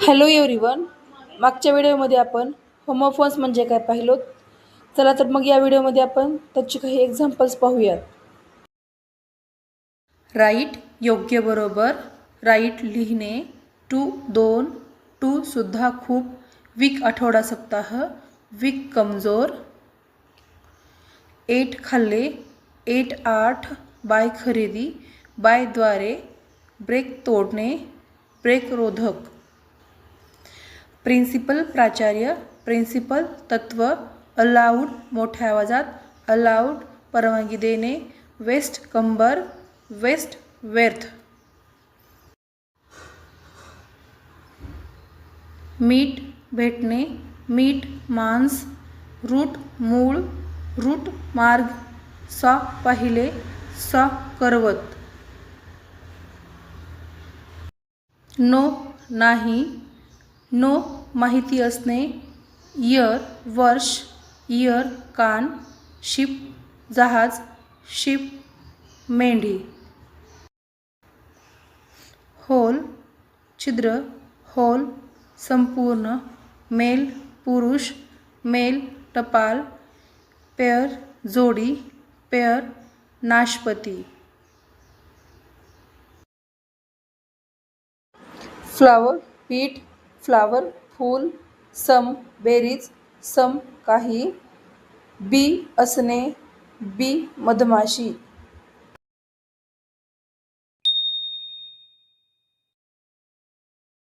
Hello everyone. मागच्या व्हिडिओमध्ये आपण होमोफोन्स म्हणजे काय पाहिलो. चला तर मग या व्हिडिओमध्ये आपण त्याची काही एक्झाम्पल्स पाहूयात. राईट योग्य बरोबर. राईट लिहिणे. टू 2. टू सुद्धा खूप. वीक आठवडा सप्ताह. वीक कमजोर. 8 खाल्ले. 8 8. बाय खरेदी. बाय द्वारे. ब्रेक तोडणे. ब्रेक रोधक. प्रिन्सिपल प्राचार्य. प्रिन्सिपल तत्व. अलाउड मोठ्या आवाजात. अलाउड परवानगी देणे. वेस्ट कंबर. वेस्ट व्यर्थ. मीट भेटणे. मीट मांस. रूट मूळ. रूट मार्ग. सॉ पाहिले. सॉ करवत. नो नाही. नो माहिती असणे. इयर वर्ष. इयर कान. शिप जहाज. शिप मेंढी. होल छिद्र. होल संपूर्ण. मेल पुरुष. मेल टपाल. पेअर जोडी. पेअर नाशपती. फ्लावर पीठ. फ्लावर फूल. सम बेरीज. सम काही. बी असणे. बी मधमाशी.